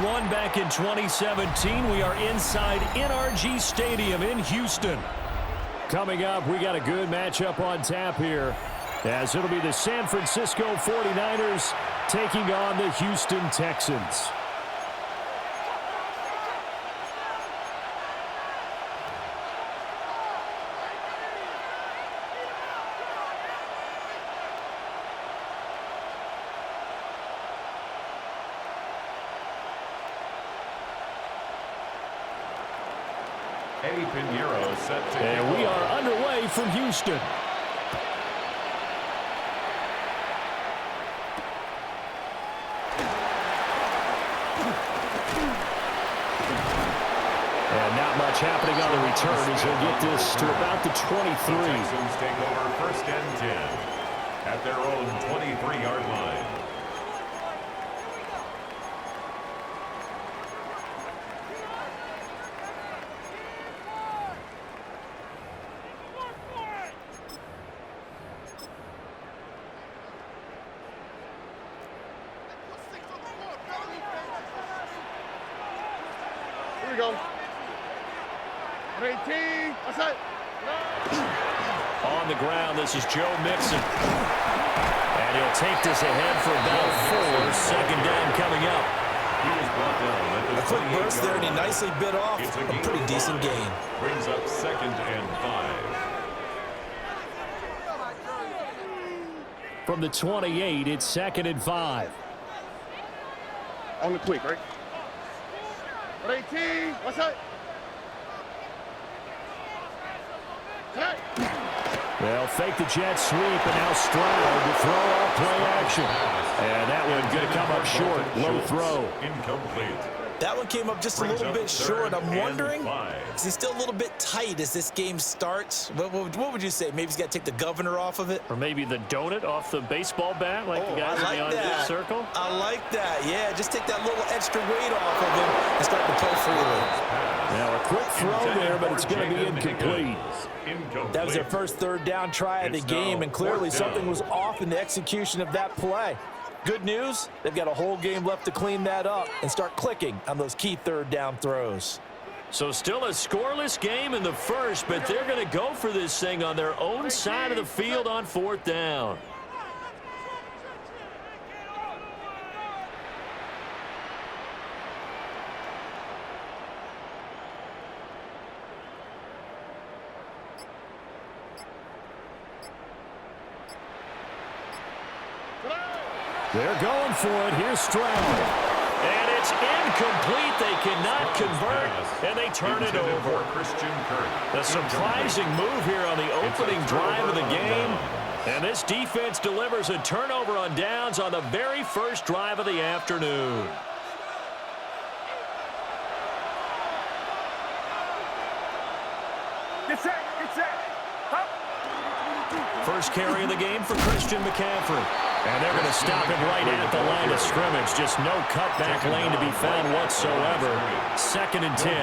won back in 2017. We are inside NRG Stadium in Houston. Coming up, we got a good matchup on tap here, as it'll be the San Francisco 49ers taking on the Houston Texans. Eddie Pinheiro set to And we are underway from Houston. And not much happening on the return as he'll get this to about the 23. The Texans take over 1st and 10 at their own 23-yard line. Here we go. 18. That's it. On the ground, this is Joe Mixon. And he'll take this ahead for about 4. Second down coming up. He was brought down at the A quick burst there, and he nicely bit off a pretty decent gain. Brings up 2nd and 5. From the 28, it's 2nd and 5. On the quick, right? 18. What's that? They'll fake the jet sweep, and now Stroud to throw off play action. And that one going to come up short. Low throw. Incomplete. That one came up just a little bit short. I'm wondering, is he still a little bit tight as this game starts? What would you say? Maybe he's got to take the governor off of it? Or maybe the donut off the baseball bat, like the guys I like in the that. circle. I like that. Yeah, just take that little extra weight off of him and start to play freely. Now a quick throw there, but it's going to be incomplete. That was their first 3rd down try of the game, and clearly something was off in the execution of that play. Good news, they've got a whole game left to clean that up and start clicking on those key 3rd down throws. So still a scoreless game in the first, but they're going to go for this thing on their own side of the field on 4th down. They're going for it. Here's Stroud. And it's incomplete. They cannot convert, and they turn it over. A surprising move here on the opening drive of the game. And this defense delivers a turnover on downs on the very first drive of the afternoon. Get set. Get set. First carry of the game for Christian McCaffrey. And they're going to stop him right at the line of scrimmage. Just no cutback lane to be found whatsoever. 2nd and 10.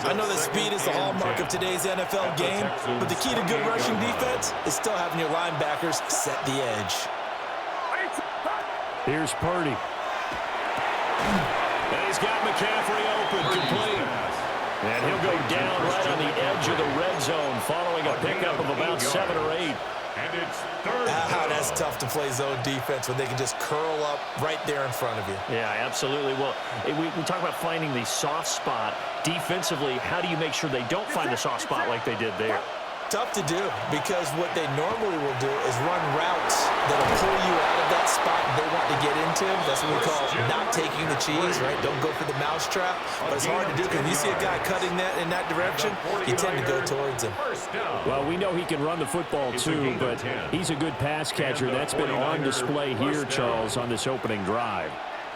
I know that speed is the hallmark of today's NFL game, but the key to good rushing defense is still having your linebackers set the edge. Here's Purdy. And he's got McCaffrey open, complete. And he'll go down right on the edge of the red zone following a pickup of about 7 or 8. And it's 3rd down. That's tough to play zone defense when they can just curl up right there in front of you. Yeah, absolutely. Well, we talk about finding the soft spot. Defensively, how do you make sure they don't find the soft spot like they did there? Tough to do, because what they normally will do is run routes that'll pull you out of that spot they want to get into. That's what we call not taking the cheese, right? Don't go for the mousetrap. But it's hard to do, because when you see a guy cutting that in that direction, you tend to go towards him. Well, we know he can run the football too, but he's a good pass catcher. That's been on display here, Charles, on this opening drive.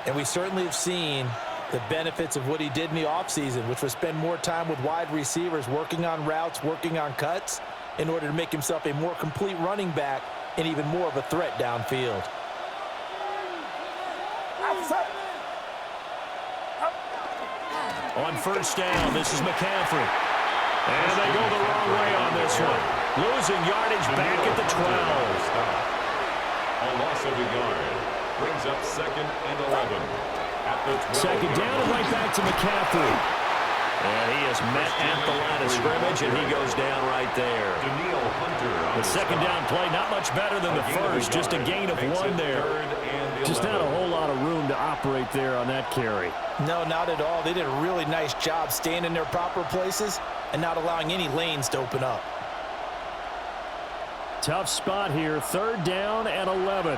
And we certainly have seen the benefits of what he did in the offseason, which was spend more time with wide receivers, working on routes, working on cuts, in order to make himself a more complete running back and even more of a threat downfield. On 1st down, this is McCaffrey. And they go the wrong way on this one. Losing yardage back at the 12. A loss of a yard. Brings up 2nd and 11. Second down and right back to McCaffrey. And he is met at the line of scrimmage, and he goes down right there. The second down play, not much better than the first, just a gain of 1 there. Just not a whole lot of room to operate there on that carry. No, not at all. They did a really nice job staying in their proper places and not allowing any lanes to open up. Tough spot here, third down and 11.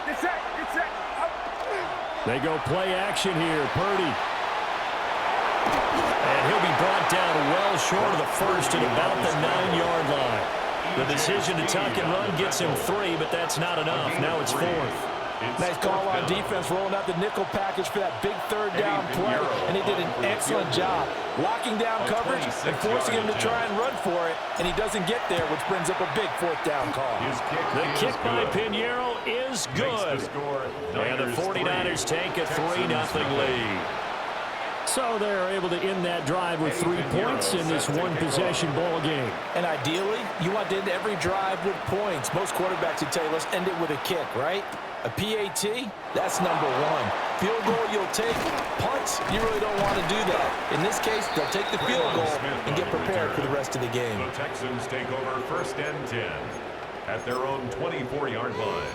Get set. Get set. They go play action here. Purdy. And he'll be brought down well short of the first at about the 9-yard line. The decision to tuck and run gets him 3, but that's not enough. Now it's 4th. Nice call on defense, rolling out the nickel package for that big third down play. And he did an excellent job locking down coverage and forcing him to try and run for it. And he doesn't get there, which brings up a big 4th down call. The kick by Pinheiro is good. And the 49ers take a 3-0 lead. So they're able to end that drive with 3 points in this one-possession ball game. And ideally, you want to end every drive with points. Most quarterbacks would tell you, let's end it with a kick, right? A PAT, that's number 1. Field goal you'll take. Punts, you really don't want to do that. In this case, they'll take the field goal and get prepared for the rest of the game. The Texans take over 1st and 10 at their own 24-yard line.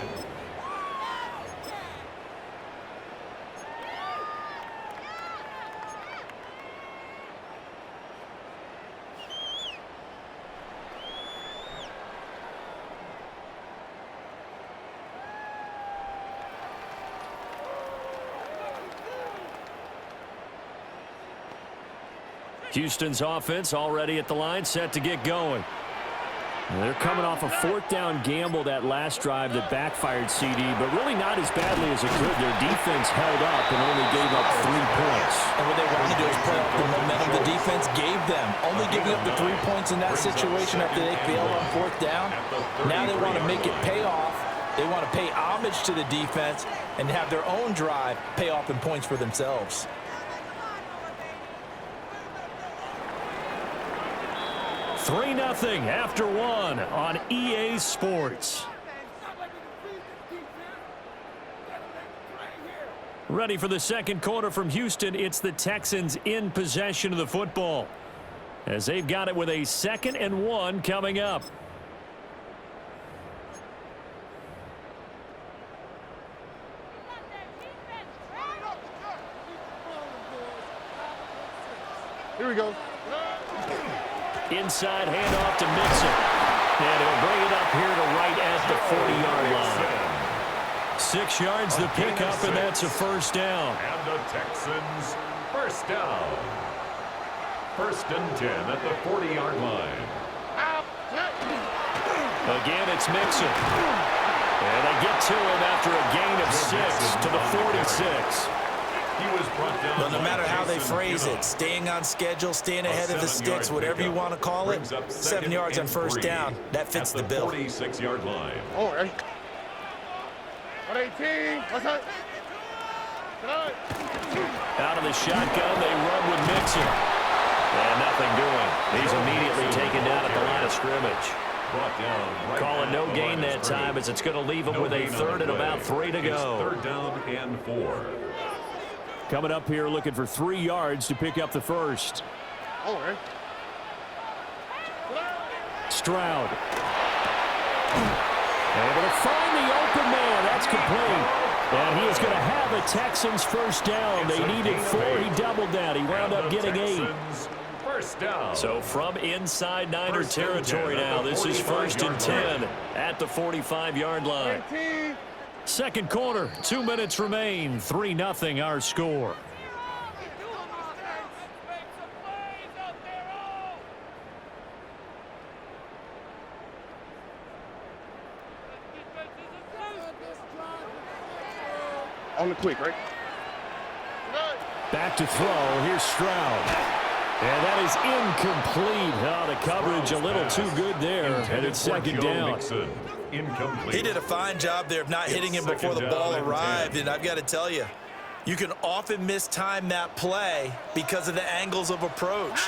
Houston's offense already at the line, set to get going. And they're coming off a 4th down gamble that last drive that backfired CD, but really not as badly as it could. Their defense held up and only gave up 3 points. And what they want to do is play off the momentum the defense gave them. Only giving up the 3 points in that situation after they failed on 4th down. Now they want to make it pay off. They want to pay homage to the defense and have their own drive pay off in points for themselves. 3-0 after 1 on EA Sports. Ready for the second quarter from Houston. It's the Texans in possession of the football, as they've got it with a 2nd and 1 coming up. Here we go. Inside handoff to Mixon. And he'll bring it up here to right at the 40-yard line. 6 yards the pickup, and that's a 1st down. And the Texans, 1st down. 1st and 10 at the 40-yard line. Again, it's Mixon. And they get to him after a gain of 6 to the 46. Well, no matter how they phrase it, staying on schedule, staying ahead of the sticks, whatever you want to call it, 7 yards on 1st down, that fits the bill. 46-yard line. Oh, right. 118. What's that? Out of the shotgun, they run with Mixon. And nothing doing. He's immediately taken down at the line of scrimmage. Calling no gain that time, as it's going to leave him with a 3rd and about 3 to go. 3rd down and 4. Coming up here looking for 3 yards to pick up the 1st. All right. Stroud. Able to find the open man. That's complete. And he is going to have a Texans 1st down. They needed 4. He doubled that. He wound up getting 8. 1st down. So from inside Niner territory now, this is 1st and 10 at the 45-yard line. Second quarter, 2 minutes remain. 3-0 our score. On the quick, right? Back to throw. Here's Stroud. And that is incomplete. Oh, the coverage a little too good there. And it's 2nd down. Incomplete. He did a fine job there of not hitting him before the ball arrived. And I've got to tell you, you can often mistime that play because of the angles of approach.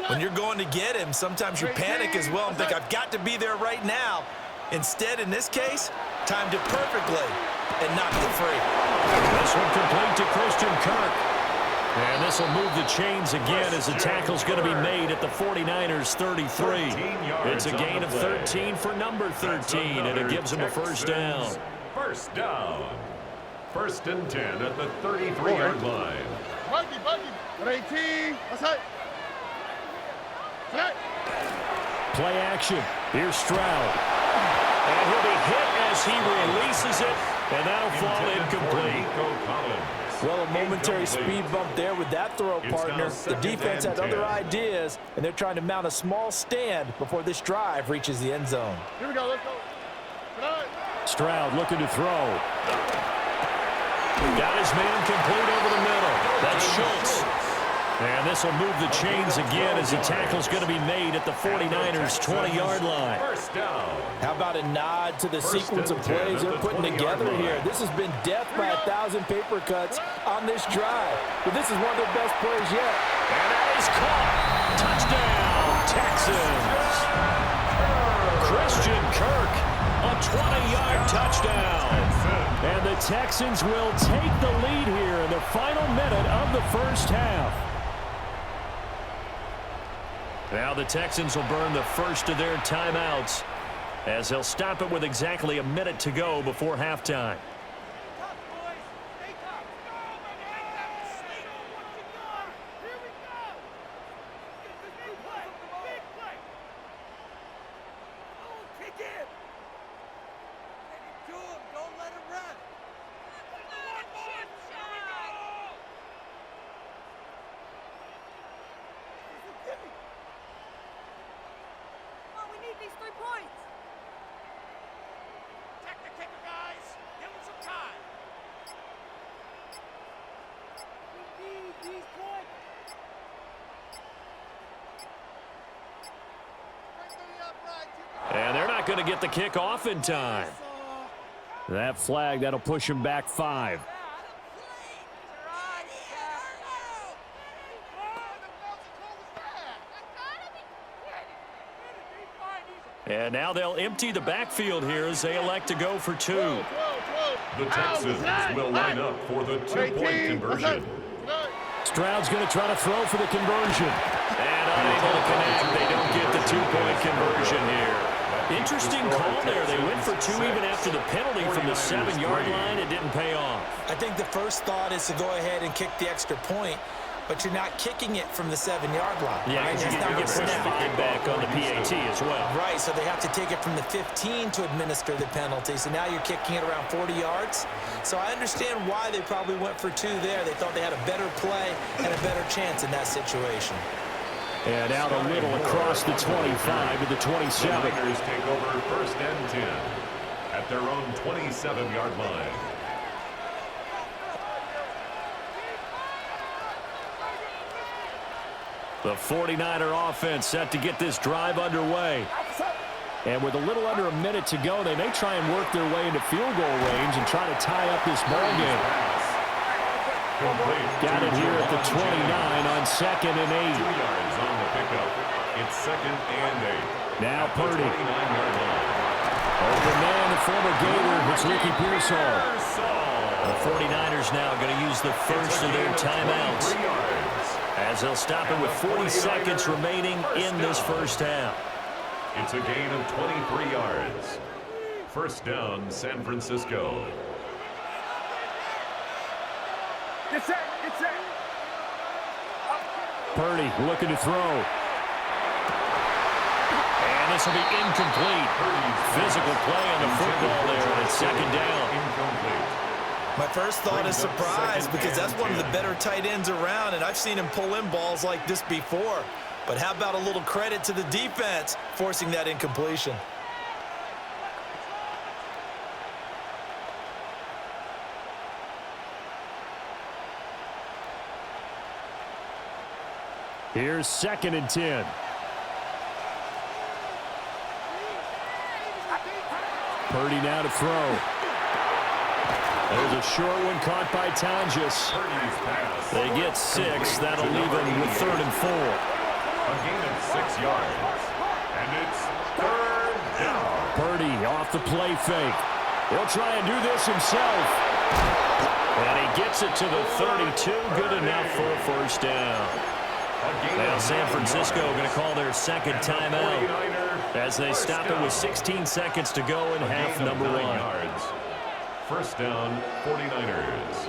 When you're going to get him, sometimes you panic as well and think, I've got to be there right now. Instead, in this case, timed it perfectly. and knocked it free. This one complete to Christian Kirk. And this will move the chains again as the tackle's going to be made at the 49ers 33. It's a gain of 13 for number 13, and it gives them a first down. First down. First and 10 at the 33-yard line. Buggy. 18. What's that? Play action. Here's Stroud. And he'll be hit as he releases it, and that'll fall incomplete. Well, a momentary speed bump there with that throw, partner. The defense had other ideas, and they're trying to mount a small stand before this drive reaches the end zone. Here we go. Let's go. Stroud looking to throw. Got his man complete over the middle. That's Schultz. And this will move the chains again as the tackle's going to be made at the 49ers 20-yard line. How about a nod to the sequence of plays they're putting together here? This has been death by 1,000 paper cuts on this drive. But this is one of their best plays yet. And that is caught. Touchdown, Texans. Christian Kirk, a 20-yard touchdown. And the Texans will take the lead here in the final minute of the first half. Now the Texans will burn the first of their timeouts as they'll stop it with exactly a minute to go before halftime. And they're not going to get the kick off in time. That flag, that'll push him back 5. And now they'll empty the backfield here as they elect to go for 2. The Texans will line up for the 2-point conversion. Stroud's going to try to throw for the conversion. And unable to connect. They don't get the 2-point conversion here. Interesting call there. They went for 2 even after the penalty from the 7-yard line. It didn't pay off. I think the first thought is to go ahead and kick the extra point, but you're not kicking it from the 7-yard line. Yeah, right? you get pushed back on the PAT as well. Right, so they have to take it from the 15 to administer the penalty. So now you're kicking it around 40 yards. So I understand why they probably went for 2 there. They thought they had a better play and a better chance in that situation. And out a little across the 25 to the 27. The Niners take over first and 10 at their own 27-yard line. The 49er offense set to get this drive underway. And with a little under a minute to go, they may try and work their way into field goal range and try to tie up this ball game. Got it here at the 29 on 2nd and 8. 2 yards on the pickup. It's 2nd and 8. Now Purdy. 29-yard line. Open man, the former Gator. It's Ricky Pearsall. The 49ers now going to use the first of their timeouts as they'll stop it with 40 seconds remaining in this first half. It's a gain of 23 yards. First down, San Francisco. Get set. Purdy looking to throw. And this will be incomplete. Physical play on the football there, and it's 2nd down. Incomplete. My first thought is surprise because that's one of the better tight ends around, and I've seen him pull in balls like this before. But how about a little credit to the defense forcing that incompletion? Here's 2nd and 10. Purdy now to throw. There's a short one caught by Tonjes. They get 6. That'll leave them with 3rd and 4. A gain of 6 yards. And it's 3rd down. Purdy off the play fake. He'll try and do this himself. And he gets it to the 32. Good enough for a first down. Now San Francisco going to call their second timeout as they stop it with 16 seconds to go in half number 1. First down, 49ers.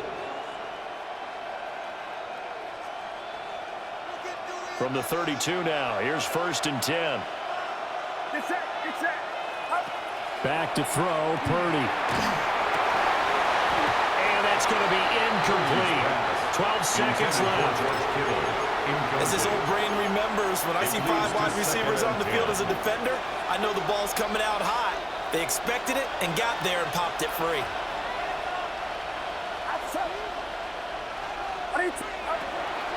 From the 32 now, here's 1st and 10. Get set. Back to throw, Purdy. And that's going to be incomplete. 12 seconds left. As this old brain remembers, when I see 5 wide receivers on the field as a defender, I know the ball's coming out high. They expected it and got there and popped it free.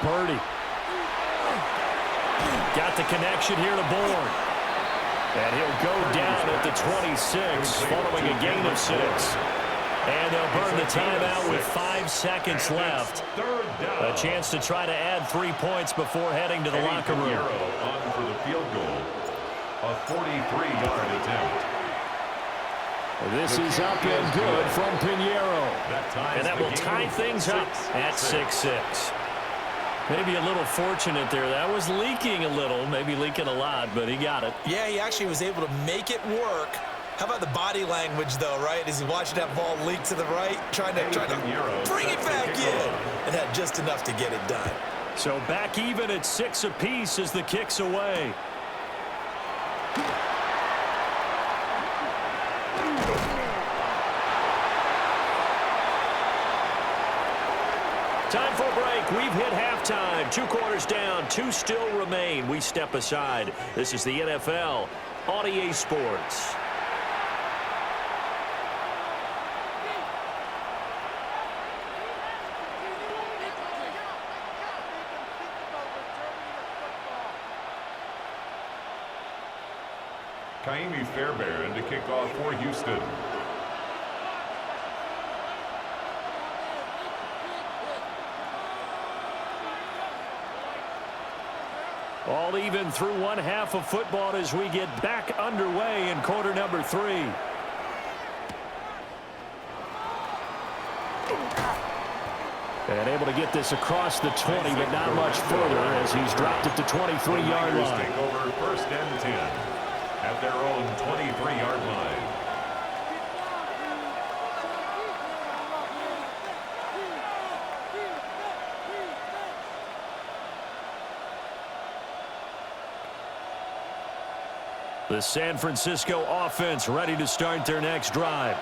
Purdy. Got the connection here to Bourne. And he'll go down at the 26 following a gain of 6. And they'll burn the timeout with 5 seconds left. A chance to try to add 3 points before heading to the locker room. On for the field goal. A 43-yard attempt. This is up and good from Pinheiro. And that will tie things up at 6-6. Maybe a little fortunate there. That was leaking a little, maybe leaking a lot, but he got it. Yeah, he actually was able to make it work. How about the body language, though, right? As he watched that ball leak to the right, trying to bring it back in. And had just enough to get it done. So back even at 6 apiece as the kick's away. Time for a break. We've hit halftime. 2 quarters down. 2 still remain. We step aside. This is the NFL on EA Sports. Kaimi Fairbairn to kick off for Houston. All even through 1 half of football as we get back underway in quarter number 3. And able to get this across the 20, but not much further as he's dropped it to 23-yard line. Take over 1st and 10 at their own 23-yard line. The San Francisco offense ready to start their next drive.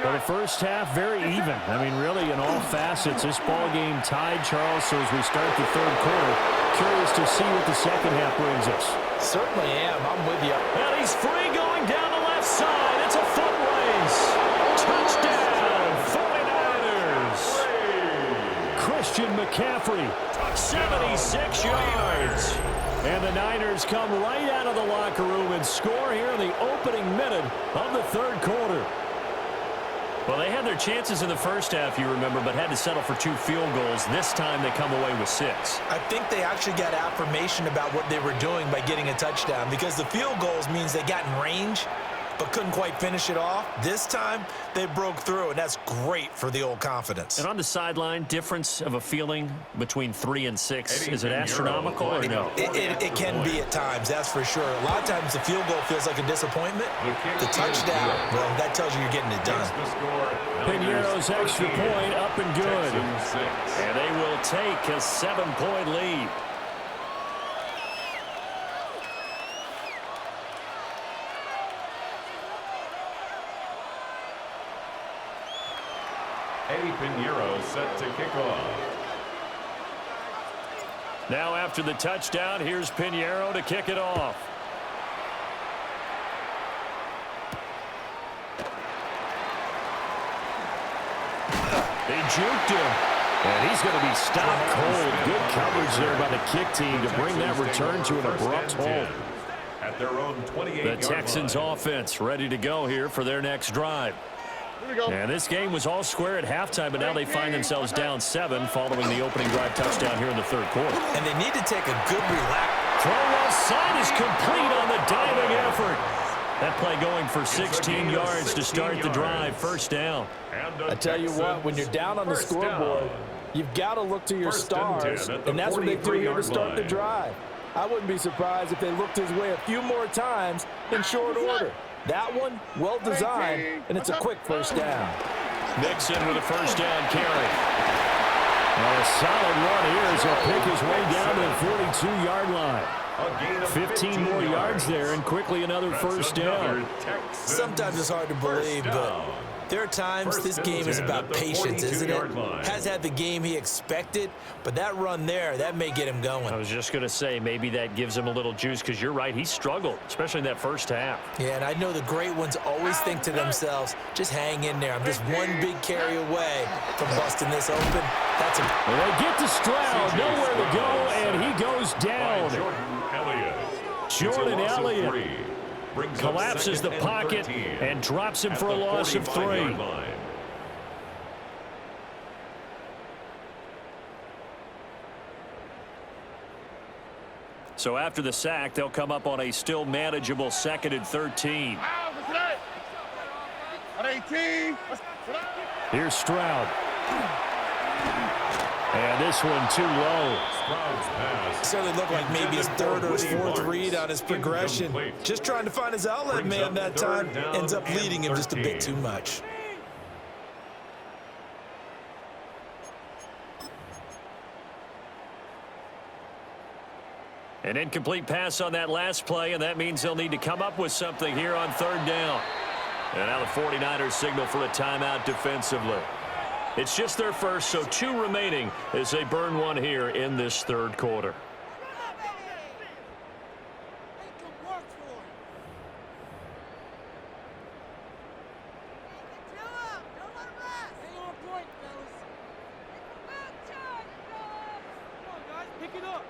Well, the first half, very even. I mean, really, in all facets, this ball game tied, Charles. So as we start the 3rd quarter, curious to see what the second half brings us. Certainly am. I'm with you. And he's free going down the left side. It's a foot race. Touchdown, 49ers. Christian McCaffrey, 76 yards. And the Niners come right out of the locker room and score here in the opening minute of the 3rd quarter. Well, they had their chances in the first half, you remember, but had to settle for 2 field goals. This time they come away with 6. I think they actually got affirmation about what they were doing by getting a touchdown, because the field goals means they got in range but couldn't quite finish it off. This time they broke through, and that's great for the old confidence. And on the sideline, difference of a feeling between 3 and 6, is it astronomical or no? It can be at times, that's for sure. A lot of times the field goal feels like a disappointment. The touchdown, well, that tells you you're getting it done. Pinheiro's extra point up and good. And they will take a 7-point lead. Eddie Pinheiro set to kick off. Now after the touchdown, here's Pinheiro to kick it off. They juked him. And he's going to be stopped cold. Good coverage there by the kick team to bring that return to an abrupt halt. At their own 28-yard line. The Texans offense ready to go here for their next drive. And this game was all square at halftime, but now they find themselves down 7 following the opening drive touchdown here in the 3rd quarter. And they need to take a good relax. Throw left side is complete on the diving effort. That play going for 16 yards to start the drive. First down. I tell you what, when you're down on the scoreboard, you've got to look to your stars, and that's what they do here to start the drive. I wouldn't be surprised if they looked his way a few more times in short order. That one, well designed, and it's a quick first down. Mixon with a first down carry. A solid run here as he'll pick his way down to the 42-yard line. 15 more yards there, and quickly another first down. Sometimes it's hard to believe, but there are times this game is about patience, isn't it? Has had the game he expected, but that run there, that may get him going. I was just going to say, maybe that gives him a little juice, because you're right, he struggled, especially in that first half. Yeah, and I know the great ones always think to themselves, just hang in there. I'm just one big carry away from busting this open. That's a... Well, they get to Stroud, nowhere to go, and he goes down. Jordan Elliott collapses the pocket and drops him for a loss of 3. So after the sack, they'll come up on a still manageable 2nd and 13. Here's Stroud. And this one too low. Certainly looked like maybe his 3rd or his 4th read on his progression. Just trying to find his outlet man that time. Ends up leading him just a bit too much. An incomplete pass on that last play, and that means they'll need to come up with something here on 3rd down. And now the 49ers signal for a timeout defensively. It's just their first, so 2 remaining as they burn one here in this 3rd quarter. Pick it up.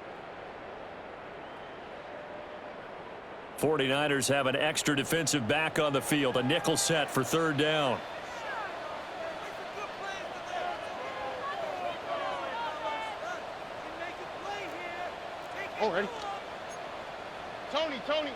49ers have an extra defensive back on the field, a nickel set for 3rd down. Already. Tony. Buggy.